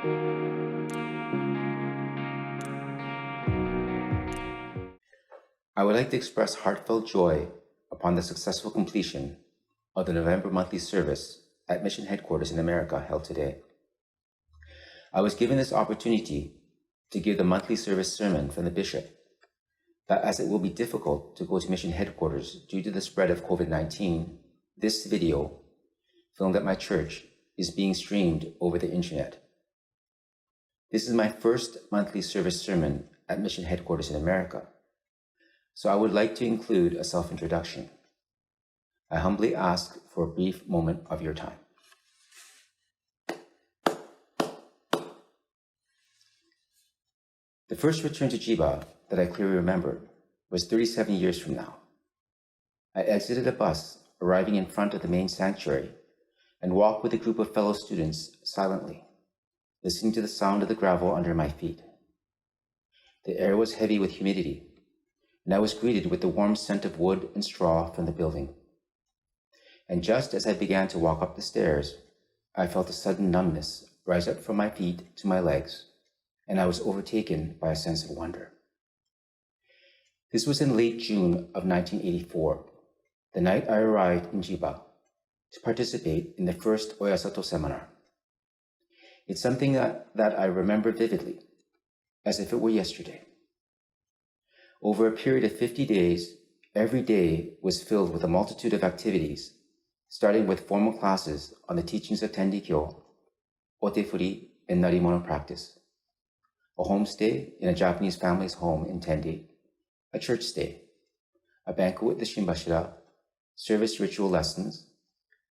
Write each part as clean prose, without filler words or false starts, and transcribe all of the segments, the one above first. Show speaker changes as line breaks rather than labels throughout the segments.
I would like to express heartfelt joy upon the successful completion of the November monthly service at Mission Headquarters in America held today. I was given this opportunity to give the monthly service sermon from the bishop, that as it will be difficult to go to Mission Headquarters due to the spread of COVID-19, this video, filmed at my church, is being streamed over the internet. This is my first monthly service sermon at Mission Headquarters in America, so I would like to include a self-introduction. I humbly ask for a brief moment of your time. The first return to Chiba that I clearly remember was 37 years from now. I exited a bus arriving in front of the main sanctuary and walked with a group of fellow students silently, listening to the sound of the gravel under my feet. The air was heavy with humidity, and I was greeted with the warm scent of wood and straw from the building. And just as I began to walk up the stairs, I felt a sudden numbness rise up from my feet to my legs, and I was overtaken by a sense of wonder. This was in late June of 1984, the night I arrived in Chiba to participate in the first Oyasato seminar. It's something that I remember vividly, as if it were yesterday. Over a period of 50 days, every day was filled with a multitude of activities, starting with formal classes on the teachings of Tenrikyo, otefuri, and narimono practice, a homestay in a Japanese family's home in Tendi, a church stay, a banquet with the Shinbashira, service ritual lessons,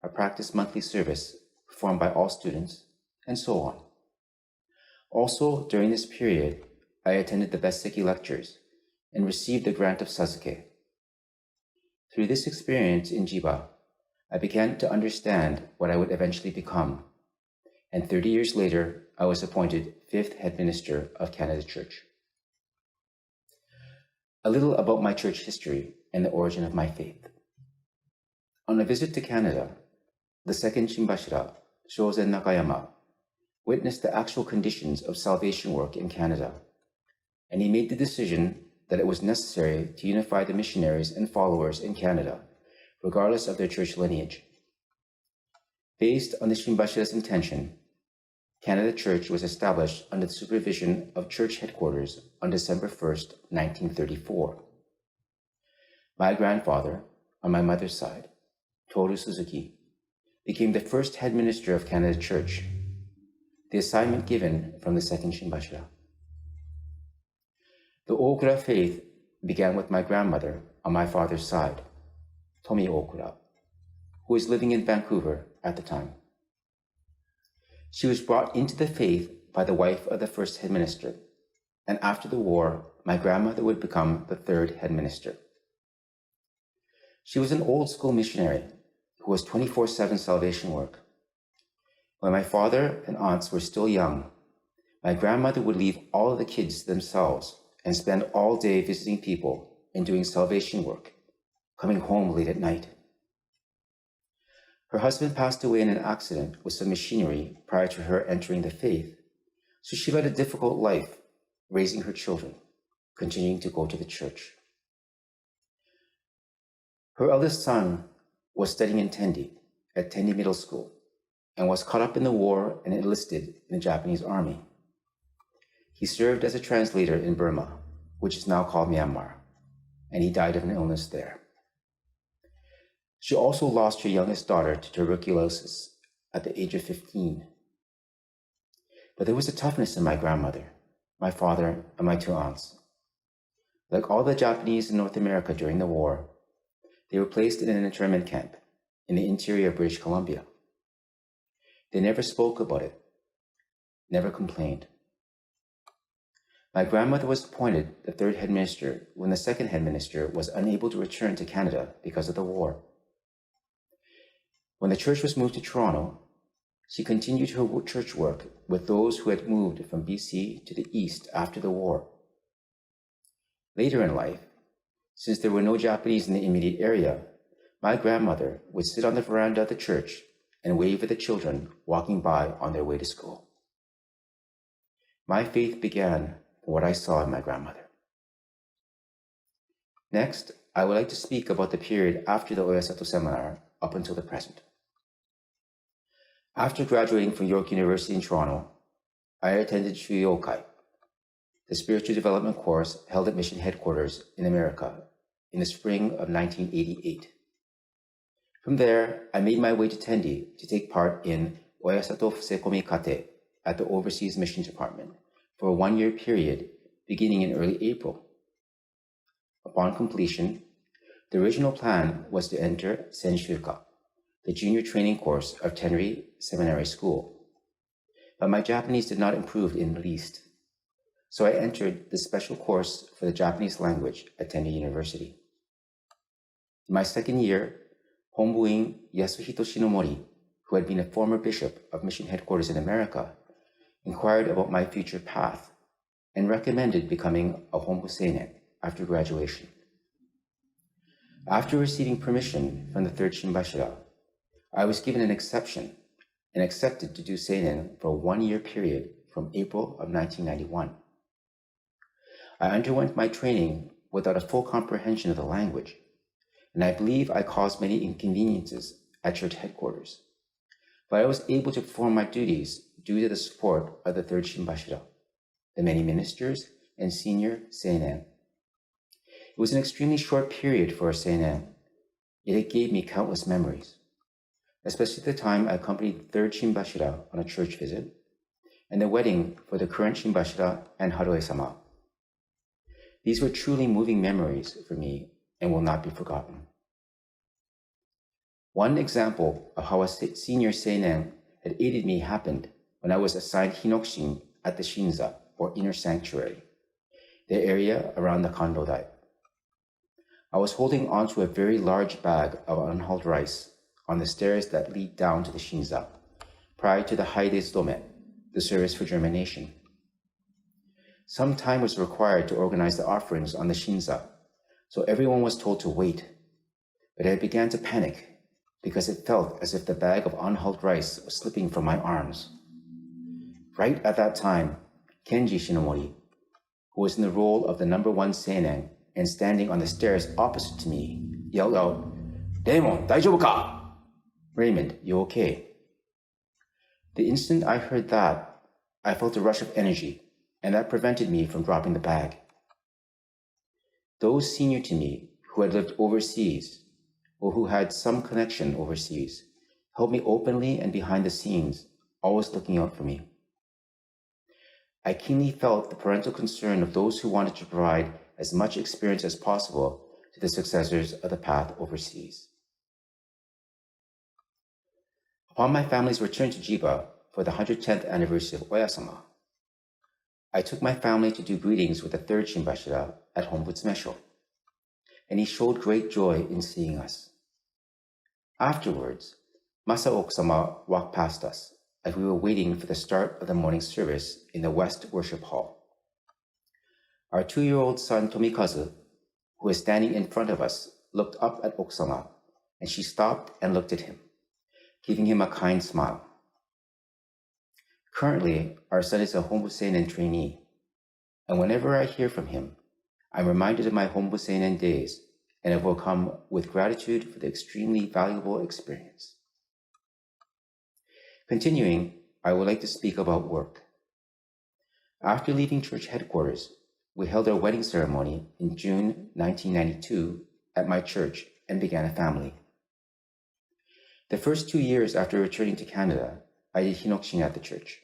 a practice monthly service performed by all students, and so on. Also, during this period, I attended the Besseki lectures and received the grant of Sasuke. Through this experience in Chiba, I began to understand what I would eventually become, and 30 years later, I was appointed 5th head minister of Canada Church. A little about my church history and the origin of my faith. On a visit to Canada, the second Shinbashira, Shozen Nakayama, witnessed the actual conditions of salvation work in Canada, and he made the decision that it was necessary to unify the missionaries and followers in Canada, regardless of their church lineage. Based on the Shinbashira's intention, Canada Church was established under the supervision of church headquarters on December 1st, 1934. My grandfather, on my mother's side, Toru Suzuki, became the first head minister of Canada Church, the assignment given from the second Shinbashira. The Okura faith began with my grandmother on my father's side, Tomi Okura, who was living in Vancouver at the time. She was brought into the faith by the wife of the first head minister, and after the war, my grandmother would become the third head minister. She was an old school missionary who was 24/7 salvation work. When my father and aunts were still young, my grandmother would leave all of the kids to themselves and spend all day visiting people and doing salvation work, coming home late at night. Her husband passed away in an accident with some machinery prior to her entering the faith, so she led a difficult life raising her children, continuing to go to the church. Her eldest son was studying in Tendi at Tendi Middle School and was caught up in the war and enlisted in the Japanese army. He served as a translator in Burma, which is now called Myanmar, and he died of an illness there. She also lost her youngest daughter to tuberculosis at the age of 15. But there was a toughness in my grandmother, my father, and my two aunts. Like all the Japanese in North America during the war, they were placed in an internment camp in the interior of British Columbia. They never spoke about it, never complained. My grandmother was appointed the third head minister when the second head minister was unable to return to Canada because of the war. When the church was moved to Toronto, she continued her church work with those who had moved from BC to the east after the war. Later in life, since there were no Japanese in the immediate area, my grandmother would sit on the veranda of the church and wave at the children walking by on their way to school. My faith began from what I saw in my grandmother. Next, I would like to speak about the period after the Oyasato seminar up until the present. After graduating from York University in Toronto, I attended Shuyokai, the spiritual development course held at mission headquarters in America in the spring of 1988. From there, I made my way to Tendi to take part in Oyasato Fusekomi Kate at the Overseas Mission Department for a one-year period beginning in early April. Upon completion, the original plan was to enter Senshuka, the junior training course of Tenri Seminary School. But my Japanese did not improve in the least, so I entered the special course for the Japanese language at Tenri University. In my second year, Hombuin Yasuhito Shinomori, who had been a former bishop of mission headquarters in America, inquired about my future path and recommended becoming a Hombu Seinen after graduation. After receiving permission from the third Shinbashira, I was given an exception and accepted to do Seinen for a one-year period from April of 1991. I underwent my training without a full comprehension of the language, and I believe I caused many inconveniences at church headquarters. But I was able to perform my duties due to the support of the third Shinbashira, the many ministers, and senior Seinen. It was an extremely short period for a Seinen, yet it gave me countless memories, especially the time I accompanied the third Shinbashira on a church visit, and the wedding for the current Shinbashira and Harue-sama. These were truly moving memories for me and will not be forgotten. One example of how a senior Seinen had aided me happened when I was assigned Hinokshin at the Shinza, or inner sanctuary, the area around the Kandodai. I was holding onto a very large bag of unhulled rice on the stairs that lead down to the Shinza, prior to the Haides Dome, the service for germination. Some time was required to organize the offerings on the Shinza, so everyone was told to wait. But I began to panic because it felt as if the bag of unhulled rice was slipping from my arms. Right at that time, Kenji Shinomori, who was in the role of the number one Seinen and standing on the stairs opposite to me, yelled out, "Raymond, daijoubu ka? Raymond, you okay?" The instant I heard that, I felt a rush of energy, and that prevented me from dropping the bag. Those senior to me who had lived overseas or who had some connection overseas helped me openly and behind the scenes, always looking out for me. I keenly felt the parental concern of those who wanted to provide as much experience as possible to the successors of the path overseas. Upon my family's return to Jiba for the 110th anniversary of Oyasama, I took my family to do greetings with the third Shinbashira at Hombutsu, and he showed great joy in seeing us. Afterwards, Masaoka-sama walked past us as we were waiting for the start of the morning service in the West Worship Hall. Our 2-year-old son Tomikazu, who was standing in front of us, looked up at Okusama, and she stopped and looked at him, giving him a kind smile. Currently, our son is a Hombu Seinen trainee, and whenever I hear from him, I'm reminded of my Hombu Seinen days and have overcome with gratitude for the extremely valuable experience. Continuing, I would like to speak about work. After leaving church headquarters, we held our wedding ceremony in June 1992 at my church and began a family. The first 2 years after returning to Canada, I did Hinokshin at the church,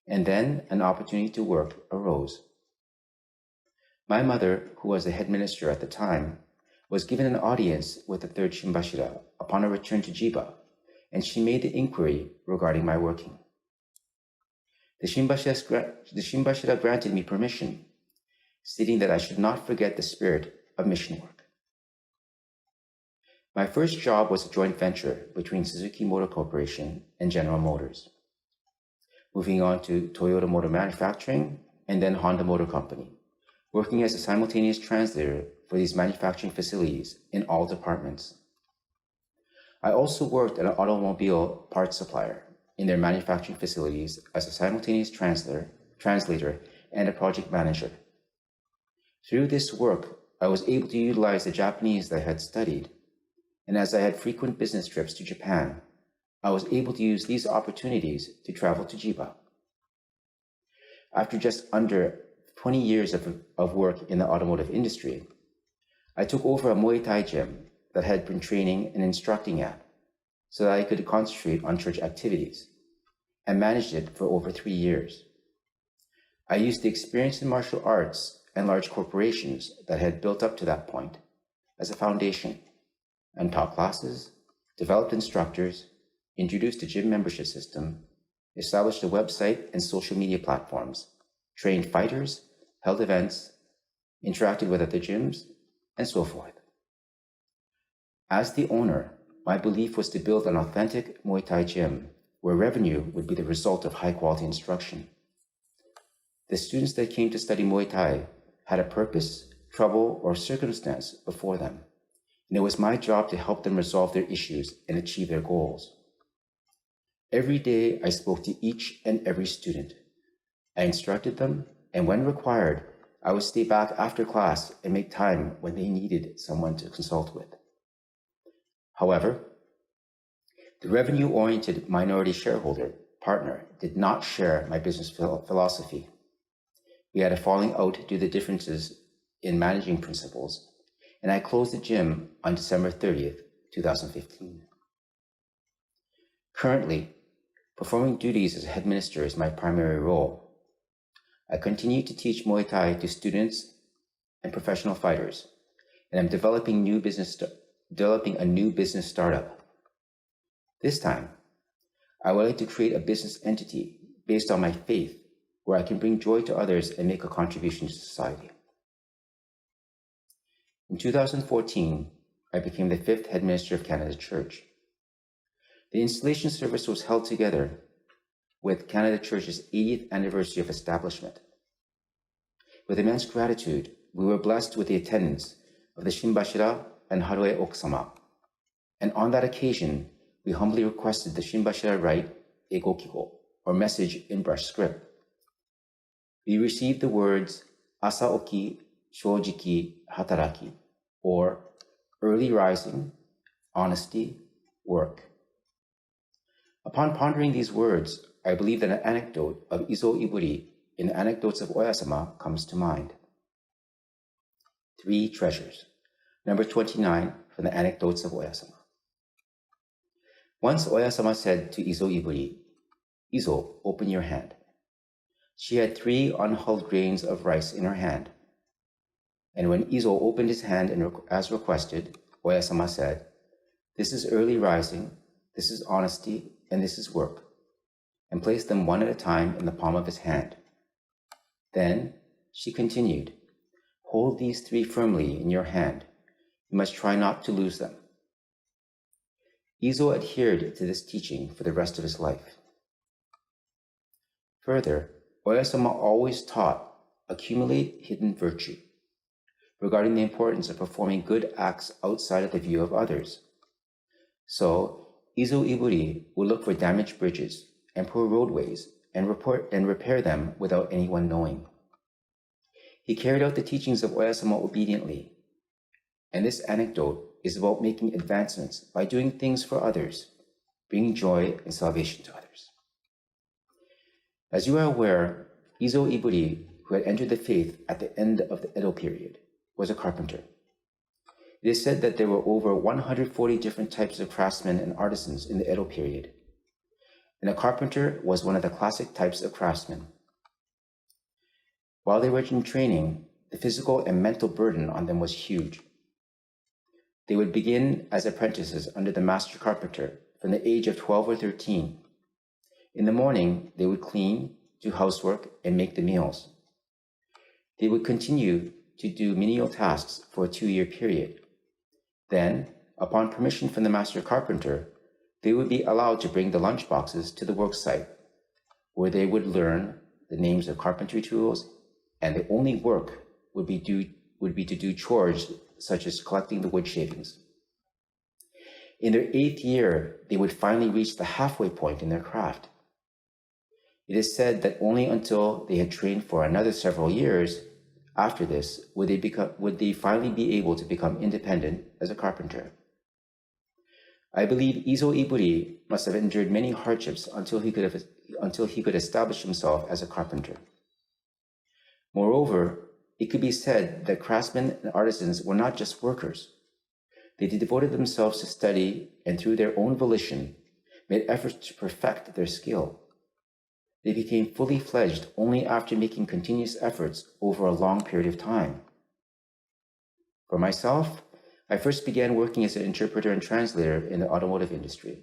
and then an opportunity to work arose. My mother, who was the head minister at the time, was given an audience with the third Shinbashira upon her return to Jiba, and she made the inquiry regarding my working. The Shinbashira granted me permission, stating that I should not forget the spirit of mission work. My first job was a joint venture between Suzuki Motor Corporation and General Motors, moving on to Toyota Motor Manufacturing and then Honda Motor Company, working as a simultaneous translator for these manufacturing facilities in all departments. I also worked at an automobile parts supplier in their manufacturing facilities as a simultaneous translator translator, and a project manager. Through this work, I was able to utilize the Japanese that I had studied, and as I had frequent business trips to Japan, I was able to use these opportunities to travel to Chiba. After just under 20 years of work in the automotive industry, I took over a Muay Thai gym that I had been training and instructing at so that I could concentrate on church activities, and managed it for over 3 years. I used the experience in martial arts and large corporations that I had built up to that point as a foundation, and taught classes, developed instructors, introduced a gym membership system, established a website and social media platforms, trained fighters, held events, interacted with other gyms, and so forth. As the owner, my belief was to build an authentic Muay Thai gym where revenue would be the result of high-quality instruction. The students that came to study Muay Thai had a purpose, trouble, or circumstance before them, and it was my job to help them resolve their issues and achieve their goals. Every day, I spoke to each and every student. I instructed them, and when required, I would stay back after class and make time when they needed someone to consult with. However, the revenue-oriented minority shareholder partner did not share my business philosophy. We had a falling out due to differences in managing principles, and I closed the gym on December 30th, 2015. Currently, performing duties as headmaster is my primary role. I continue to teach Muay Thai to students and professional fighters, and I'm developing a new business startup. This time, I would like to create a business entity based on my faith where I can bring joy to others and make a contribution to society. In 2014, I became the 5th headmaster of Canada Church. The installation service was held together with Canada Church's 80th anniversary of establishment. With immense gratitude, we were blessed with the attendance of the Shinbashira and Harue Okusama, and on that occasion, we humbly requested the Shinbashira write Ego Kigo, or message in brush script. We received the words Asaoki Shojiki Hataraki, or early rising, honesty, work. Upon pondering these words, I believe that an anecdote of Izo Iburi in the Anecdotes of Oyasama comes to mind. 3 treasures. Number 29 from the Anecdotes of Oyasama. Once Oyasama said to Izo Iburi, "Izo, open your hand." She had 3 unhulled grains of rice in her hand. And when Izo opened his hand as requested, Oyasama said, "This is early rising, this is honesty, and this is work," and placed them one at a time in the palm of his hand. Then she continued, "Hold these 3 firmly in your hand. You must try not to lose them." Izo adhered to this teaching for the rest of his life. Further, Oyasama always taught accumulate hidden virtue, regarding the importance of performing good acts outside of the view of others. So, Izo Iburi would look for damaged bridges and poor roadways and repair them without anyone knowing. He carried out the teachings of Oyasama obediently, and this anecdote is about making advancements by doing things for others, bringing joy and salvation to others. As you are aware, Izo Iburi, who had entered the faith at the end of the Edo period, was a carpenter. It is said that there were over 140 different types of craftsmen and artisans in the Edo period, and a carpenter was one of the classic types of craftsmen. While they were in training, the physical and mental burden on them was huge. They would begin as apprentices under the master carpenter from the age of 12 or 13. In the morning, they would clean, do housework, and make the meals. They would continue to do menial tasks for a 2-year period. Then, upon permission from the master carpenter, they would be allowed to bring the lunch boxes to the work site, where they would learn the names of carpentry tools, and the only work would be to do chores such as collecting the wood shavings. In their 8th year, they would finally reach the halfway point in their craft. It is said that only until they had trained for another several years after this would they finally be able to become independent as a carpenter. I believe Izo Iburi must have endured many hardships until he could establish himself as a carpenter. Moreover, it could be said that craftsmen and artisans were not just workers. They devoted themselves to study and through their own volition made efforts to perfect their skill. They became fully fledged only after making continuous efforts over a long period of time. For myself, I first began working as an interpreter and translator in the automotive industry.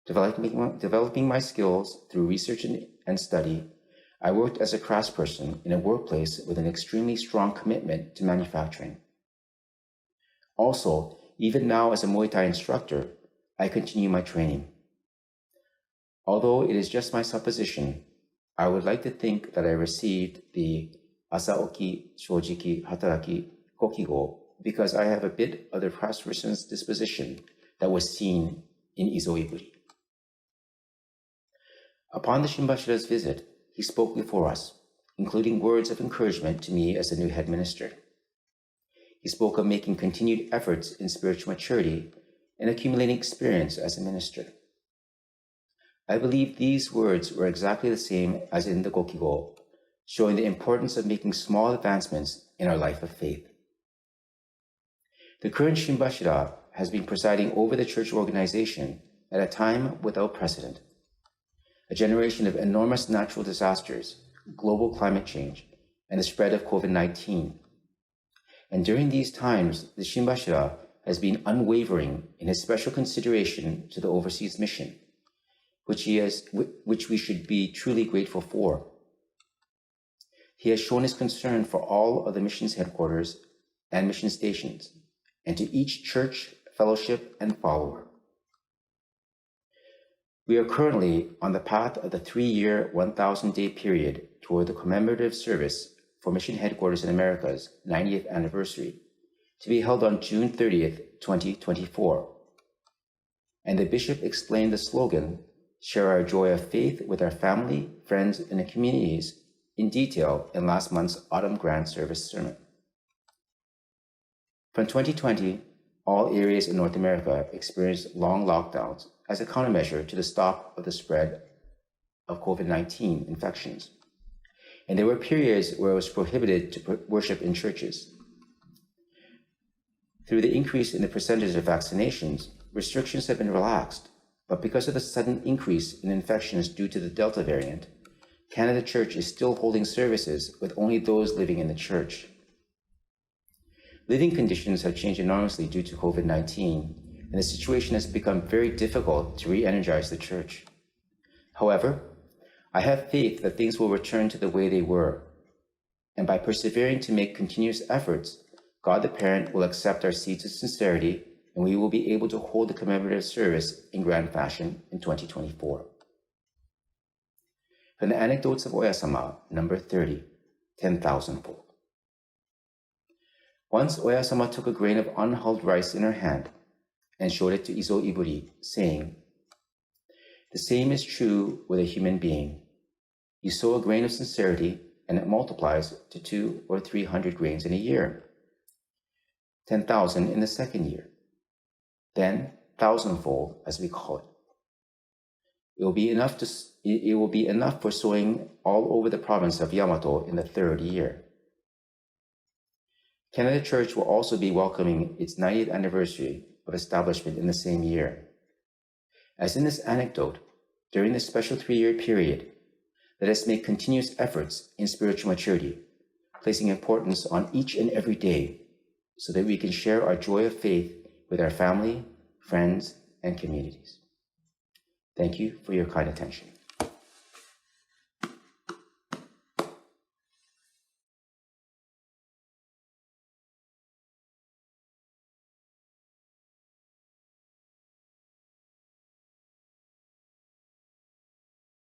Developing my skills through research and study, I worked as a craftsperson in a workplace with an extremely strong commitment to manufacturing. Also, even now as a Muay Thai instructor, I continue my training. Although it is just my supposition, I would like to think that I received the Asaoki Shojiki Hataraki Kokigo because I have a bit of the craftsperson's disposition that was seen in Izo Iburi. Upon the Shinbashira's visit, he spoke before us, including words of encouragement to me as a new head minister. He spoke of making continued efforts in spiritual maturity and accumulating experience as a minister. I believe these words were exactly the same as in the Gokigo, showing the importance of making small advancements in our life of faith. The current Shinbashira has been presiding over the church organization at a time without precedent. A generation of enormous natural disasters, global climate change, and the spread of COVID-19. And during these times, the Shinbashira has been unwavering in his special consideration to the overseas mission, which we should be truly grateful for. He has shown his concern for all of the missions headquarters and mission stations, and to each church, fellowship, and follower. We are currently on the path of the 3-year, 1,000-day period toward the commemorative service for Mission Headquarters in America's 90th anniversary, to be held on June 30th, 2024. And the bishop explained the slogan, "Share our joy of faith with our family, friends, and the communities," in detail in last month's Autumn Grand Service sermon. From 2020, all areas in North America experienced long lockdowns as a countermeasure to the stop of the spread of COVID-19 infections. And there were periods where it was prohibited to worship in churches. Through the increase in the percentage of vaccinations, restrictions have been relaxed, but because of the sudden increase in infections due to the Delta variant, Canada Church is still holding services with only those living in the church. Living conditions have changed enormously due to COVID-19, and the situation has become very difficult to re-energize the church. However, I have faith that things will return to the way they were, and by persevering to make continuous efforts, God the Parent will accept our seeds of sincerity, and we will be able to hold the commemorative service in grand fashion in 2024. From the Anecdotes of Oyasama, number 30, 10,000-fold. Once Oyasama took a grain of unhulled rice in her hand and showed it to Izo Iburi, saying, "The same is true with a human being. You sow a grain of sincerity, and it multiplies to 200 or 300 grains in a year, 10,000 in the second year, then 1,000-fold, as we call it. It will be enough for sowing all over the province of Yamato in the 3rd year." Canada Church will also be welcoming its 90th anniversary of establishment in the same year. As in this anecdote, during this special 3-year period, let us make continuous efforts in spiritual maturity, placing importance on each and every day so that we can share our joy of faith with our family, friends, and communities. Thank you for your kind attention.